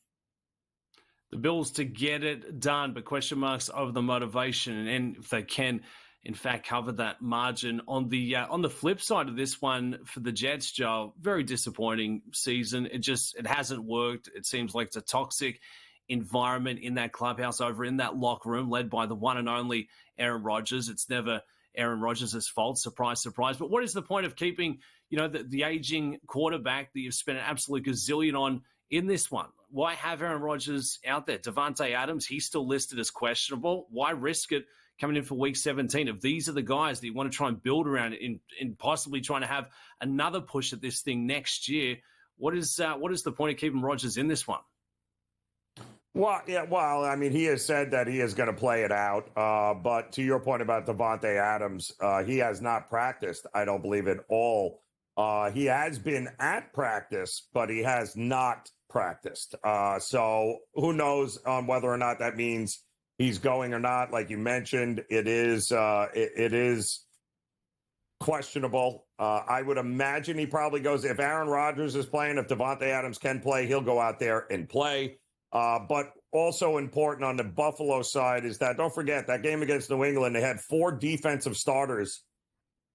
The Bills to get it done, but question marks over the motivation and if they can, in fact, cover that margin. On the flip side of this one for the Jets, Joe, very disappointing season. It hasn't worked. It seems like it's a toxic environment in that clubhouse, over in that locker room, led by the one and only Aaron Rodgers. It's never Aaron Rodgers' fault. Surprise, surprise. But what is the point of keeping, the aging quarterback that you've spent an absolute gazillion on in this one? Why have Aaron Rodgers out there? Devontae Adams, he's still listed as questionable. Why risk it coming in for week 17? If these are the guys that you want to try and build around in possibly trying to have another push at this thing next year, what is the point of keeping Rodgers in this one? Well, yeah, I mean, he has said that he is going to play it out. But to your point about Devontae Adams, he has not practiced, I don't believe, at all. He has been at practice, but he has not practiced. So who knows on whether or not that means he's going or not. Like you mentioned, it is questionable. I would imagine he probably goes. If Aaron Rodgers is playing, if Devontae Adams can play, he'll go out there and play. But also important on the Buffalo side is that, don't forget, that game against New England, they had 4 defensive starters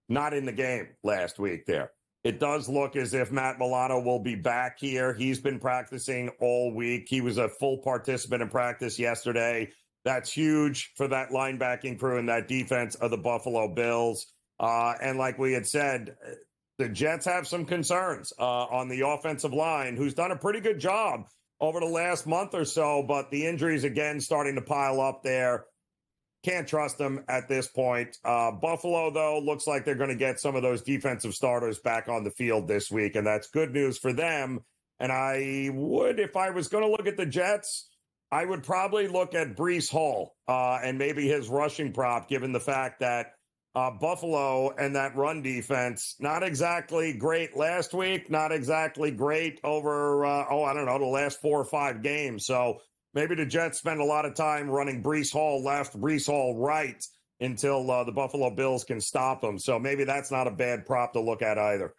not in the game last week there. It does look as if Matt Milano will be back here. He's been practicing all week. He was a full participant in practice yesterday. That's huge for that linebacking crew and that defense of the Buffalo Bills. And like we had said, the Jets have some concerns on the offensive line, who's done a pretty good job over the last month or so, but the injuries, again, starting to pile up there. Can't trust them at this point. Buffalo, though, looks like they're going to get some of those defensive starters back on the field this week, and that's good news for them. And I would, if I was going to look at the Jets, I would probably look at Breece Hall and maybe his rushing prop, given the fact that Buffalo and that run defense, not exactly great last week, not exactly great over, the last 4 or 5 games. So maybe the Jets spend a lot of time running Breece Hall left, Breece Hall right until the Buffalo Bills can stop them. So maybe that's not a bad prop to look at either.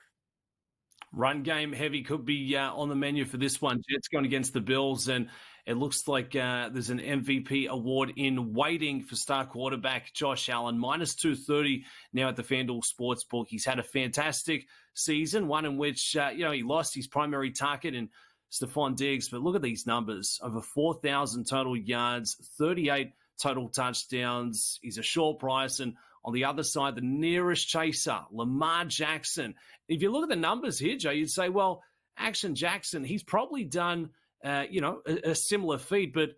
Run game heavy could be on the menu for this one. Jets going against the Bills, and it looks like there's an MVP award in waiting for star quarterback Josh Allen, minus 230 now at the FanDuel Sportsbook. He's had a fantastic season, one in which he lost his primary target in Stephon Diggs. But look at these numbers: over 4,000 total yards, 38 total touchdowns. He's a short price, and on the other side, the nearest chaser, Lamar Jackson. If you look at the numbers here, Joe, you'd say, well, Action Jackson, he's probably done a similar feat, but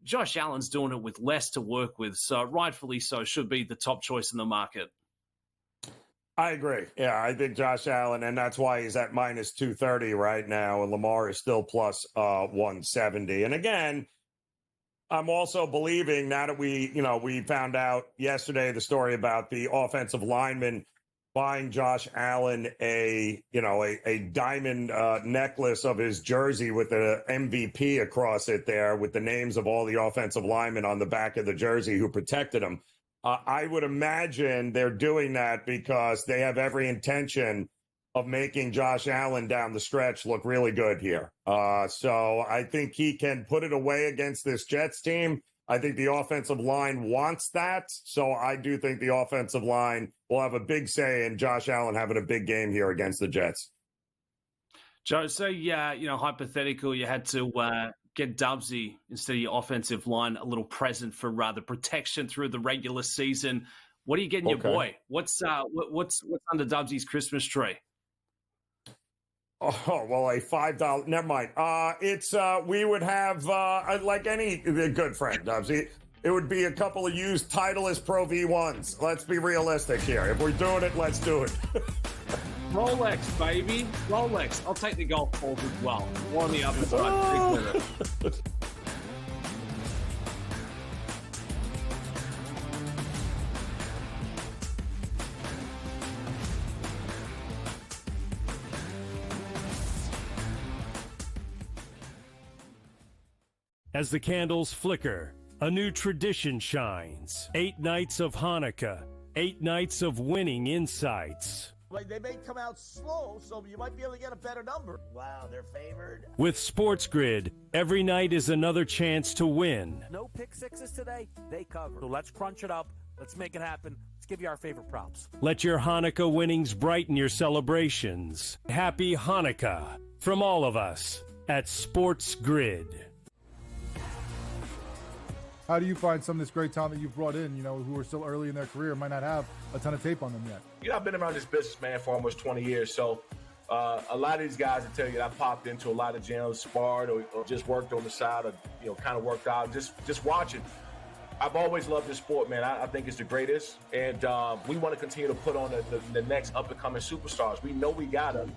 Josh Allen's doing it with less to work with, so rightfully so should be the top choice in the market. I agree. Yeah, I think Josh Allen, and that's why he's at minus 230 right now, and Lamar is still plus 170. And again, I'm also believing, now that we found out yesterday the story about the offensive lineman buying Josh Allen a diamond necklace of his jersey with the MVP across it there, with the names of all the offensive linemen on the back of the jersey who protected him. I would imagine they're doing that because they have every intention of making Josh Allen down the stretch look really good here. So I think he can put it away against this Jets team. I think the offensive line wants that. So I do think the offensive line will have a big say in Josh Allen having a big game here against the Jets. Joe, so hypothetical, you had to get Dubsy instead of your offensive line a little present for the protection through the regular season. What are you getting your boy? What's under Dubsy's Christmas tree? Oh, well, a $5. Never mind. We would have, like any good friend, Dubsy, it would be a couple of used Titleist Pro V1s. Let's be realistic here. If we're doing it, let's do it. Rolex, baby. Rolex. I'll take the golf balls as well. One on the other side. As the candles flicker, a new tradition shines. 8 nights of Hanukkah, 8 nights of winning insights. Like, they may come out slow, so you might be able to get a better number. Wow, they're favored. With SportsGrid, every night is another chance to win. No pick sixes today, they cover. So let's crunch it up. Let's make it happen. Let's give you our favorite props. Let your Hanukkah winnings brighten your celebrations. Happy Hanukkah from all of us at SportsGrid. How do you find some of this great talent that you've brought in, who are still early in their career, might not have a ton of tape on them yet? I've been around this business, man, for almost 20 years. So a lot of these guys will tell you that I popped into a lot of gyms, sparred, or just worked on the side, or, kind of worked out, just watching. I've always loved this sport, man. I think it's the greatest. And we want to continue to put on the next up-and-coming superstars. We know we got them.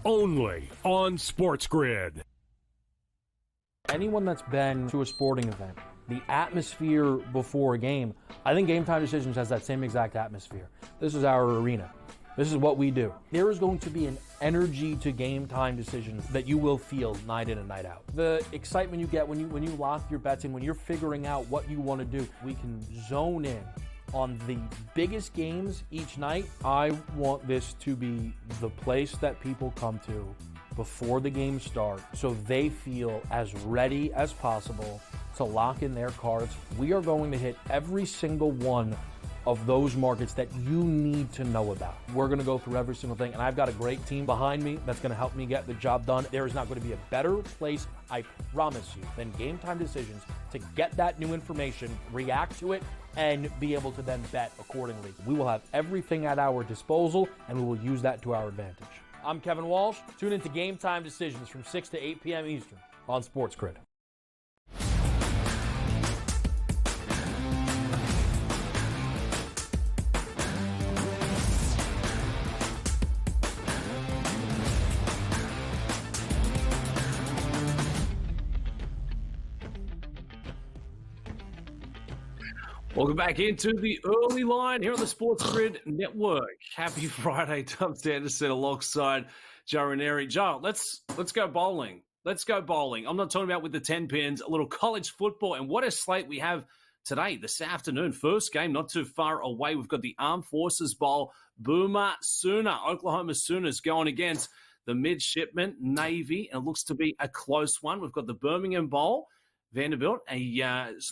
Only on SportsGrid. Anyone that's been to a sporting event, the atmosphere before a game, I think Game Time Decisions has that same exact atmosphere. This is our arena. This is what we do. There is going to be an energy to Game Time Decisions that you will feel night in and night out. The excitement you get when you lock your bets in, when you're figuring out what you want to do, we can zone in on the biggest games each night. I want this to be the place that people come to before the games start so they feel as ready as possible to lock in their cards. We are going to hit every single one of those markets that you need to know about. We're going to go through every single thing, and I've got a great team behind me that's going to help me get the job done. There is not going to be a better place, I promise you, than Game Time Decisions to get that new information, react to it, and be able to then bet accordingly. We will have everything at our disposal, and we will use that to our advantage. I'm Kevin Walsh. Tune into Game Time Decisions from 6 to 8 p.m. Eastern on SportsGrid. Welcome back into the early line here on the SportsGrid Network. Happy Friday, Tubbs Anderson alongside Joe Raineri. Joe, let's go bowling. Let's go bowling. I'm not talking about with the 10 pins, a little college football, and what a slate we have today, this afternoon. First game, not too far away. We've got the Armed Forces Bowl. Boomer Sooner, Oklahoma Sooners going against the Midshipmen Navy, and it looks to be a close one. We've got the Birmingham Bowl. Vanderbilt,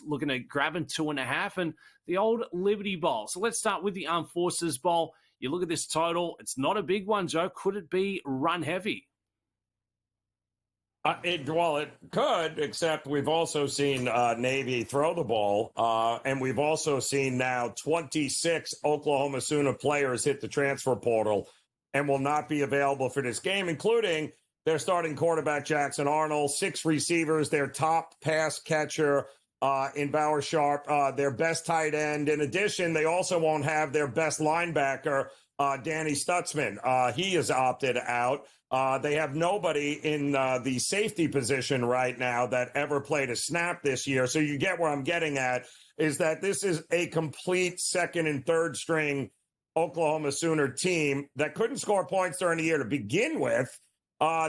looking at grabbing 2.5, and the old Liberty Bowl. So let's start with the Armed Forces Bowl. You look at this total. It's not a big one, Joe. Could it be run heavy? It could, except we've also seen Navy throw the ball, and we've also seen now 26 Oklahoma Sooner players hit the transfer portal and will not be available for this game, including their starting quarterback, Jackson Arnold, 6 receivers, their top pass catcher in Bauer Sharp, their best tight end. In addition, they also won't have their best linebacker, Danny Stutzman. He is opted out. They have nobody in the safety position right now that ever played a snap this year. So you get where I'm getting at, is that this is a complete second and third string Oklahoma Sooner team that couldn't score points during the year to begin with.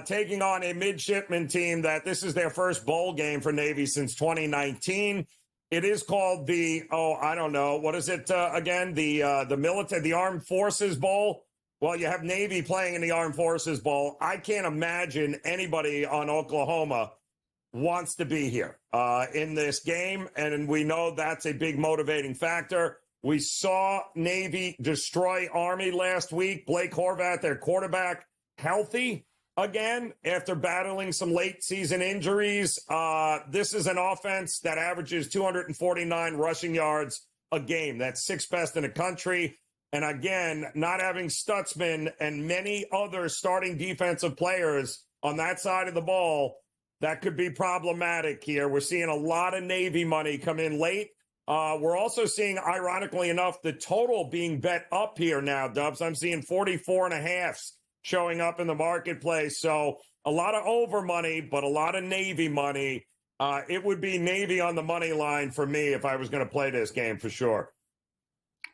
Taking on a midshipman team that this is their first bowl game for Navy since 2019. It is called the, what is it again? The Armed Forces Bowl. Well, you have Navy playing in the Armed Forces Bowl. I can't imagine anybody on Oklahoma wants to be here in this game, and we know that's a big motivating factor. We saw Navy destroy Army last week. Blake Horvath, their quarterback, healthy again after battling some late season injuries. This is an offense that averages 249 rushing yards a game. That's 6th best in the country. And again, not having Stutzman and many other starting defensive players on that side of the ball, that could be problematic here. We're seeing a lot of Navy money come in late. We're also seeing, ironically enough, the total being bet up here now, Dubs. I'm seeing 44.5 showing up in the marketplace. So a lot of over money, but a lot of Navy money. It would be Navy on the money line for me if I was going to play this game for sure.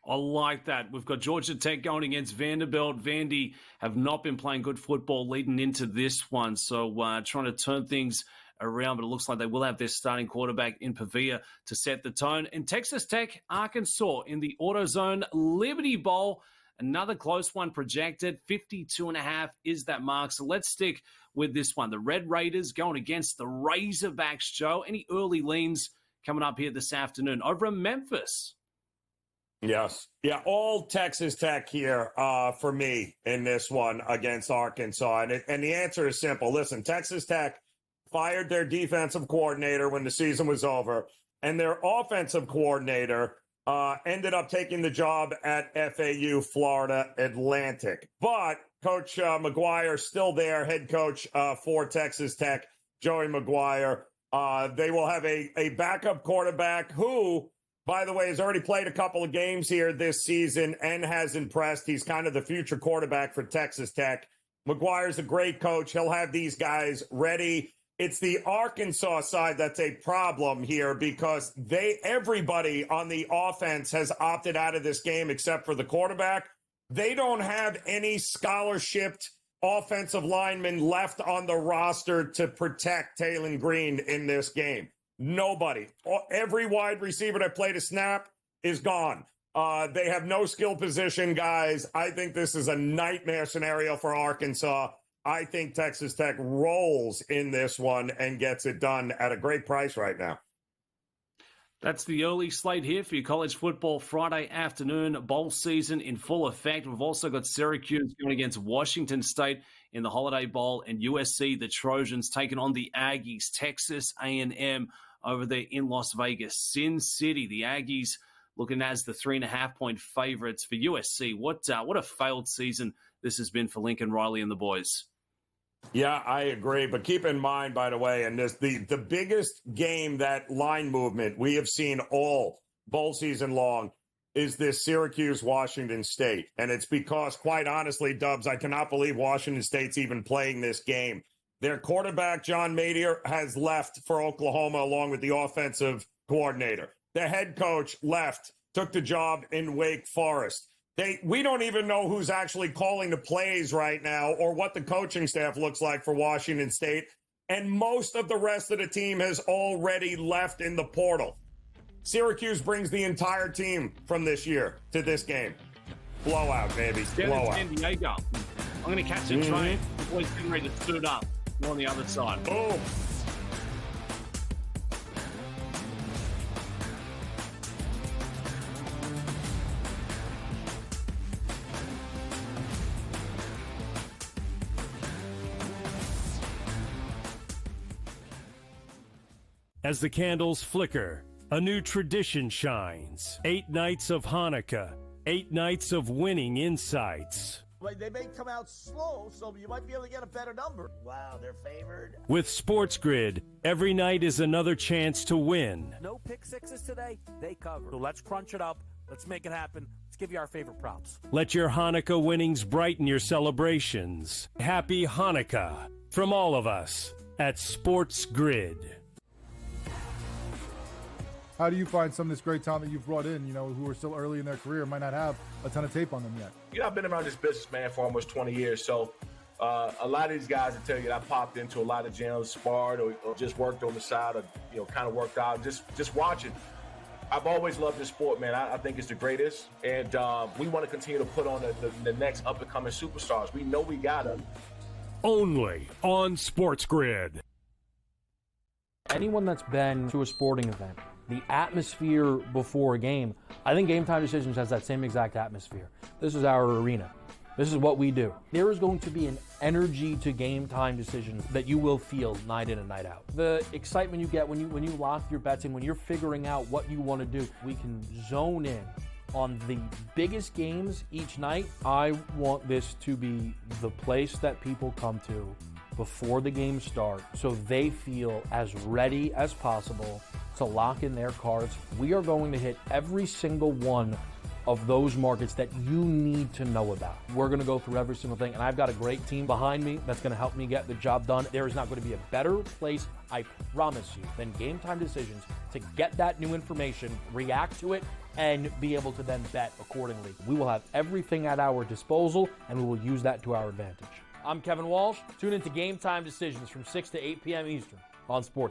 I like that. We've got Georgia Tech going against Vanderbilt. Vandy have not been playing good football leading into this one. So trying to turn things around, but it looks like they will have their starting quarterback in Pavia to set the tone. And Texas Tech, Arkansas in the AutoZone Liberty Bowl. Another close one projected. 52.5 is that mark. So let's stick with this one. The Red Raiders going against the Razorbacks, Joe. Any early leans coming up here this afternoon over in Memphis? Yes. Yeah, all Texas Tech here for me in this one against Arkansas. And the answer is simple. Listen, Texas Tech fired their defensive coordinator when the season was over, and their offensive coordinator ended up taking the job at FAU Florida Atlantic. But Coach McGuire still there, head coach for Texas Tech, Joey McGuire. They will have a backup quarterback who, by the way, has already played a couple of games here this season and has impressed. He's kind of the future quarterback for Texas Tech. McGuire's a great coach. He'll have these guys ready. It's the Arkansas side that's a problem here because everybody on the offense has opted out of this game except for the quarterback. They don't have any scholarshiped offensive linemen left on the roster to protect Taylon Green in this game. Nobody. Every wide receiver that played a snap is gone. They have no skill position guys. I think this is a nightmare scenario for Arkansas. I think Texas Tech rolls in this one and gets it done at a great price right now. That's the early slate here for your college football Friday afternoon. Bowl season in full effect. We've also got Syracuse going against Washington State in the Holiday Bowl, and USC, the Trojans, taking on the Aggies. Texas A&M over there in Las Vegas. Sin City, the Aggies looking as the 3.5-point favorites for USC. What a failed season this has been for Lincoln Riley and the boys. Yeah, I agree. But keep in mind, by the way, and this the biggest game, that line movement we have seen all bowl season long is this Syracuse-Washington State. And it's because, quite honestly, Dubs, I cannot believe Washington State's even playing this game. Their quarterback, John Madier, has left for Oklahoma along with the offensive coordinator. The head coach left, took the job in Wake Forest. We don't even know who's actually calling the plays right now or what the coaching staff looks like for Washington State. And most of the rest of the team has already left in the portal. Syracuse brings the entire team from this year to this game. Blowout, baby. Blowout. San Diego. I'm going to catch a train. The boys getting ready to suit up. On the other side. Boom. As the candles flicker, a new tradition shines. 8 nights of Hanukkah, 8 nights of winning insights. They may come out slow, so you might be able to get a better number. Wow, they're favored. With SportsGrid, every night is another chance to win. No pick sixes today, they cover. So let's crunch it up. Let's make it happen. Let's give you our favorite props. Let your Hanukkah winnings brighten your celebrations. Happy Hanukkah from all of us at SportsGrid. How do you find some of this great talent that you've brought in, who are still early in their career, might not have a ton of tape on them yet? I've been around this business, man, for almost 20 years. So a lot of these guys will tell you that I popped into a lot of gyms, sparred or just worked on the side or, kind of worked out, just watching. I've always loved this sport, man. I think it's the greatest. And we want to continue to put on the next up-and-coming superstars. We know we got them. Only on SportsGrid. Anyone that's been to a sporting event, the atmosphere before a game, I think Game Time Decisions has that same exact atmosphere. This is our arena. This is what we do. There is going to be an energy to Game Time Decisions that you will feel night in and night out. The excitement you get when you lock your bets in, when you're figuring out what you want to do, we can zone in on the biggest games each night. I want this to be the place that people come to before the games start so they feel as ready as possible to lock in their cards. We are going to hit every single one of those markets that you need to know about. We're going to go through every single thing, and I've got a great team behind me that's going to help me get the job done. There is not going to be a better place, I promise you, than Game Time Decisions to get that new information, react to it, and be able to then bet accordingly. We will have everything at our disposal, and we will use that to our advantage. I'm Kevin Walsh. Tune into Game Time Decisions from 6 to 8 p.m. Eastern on Sports.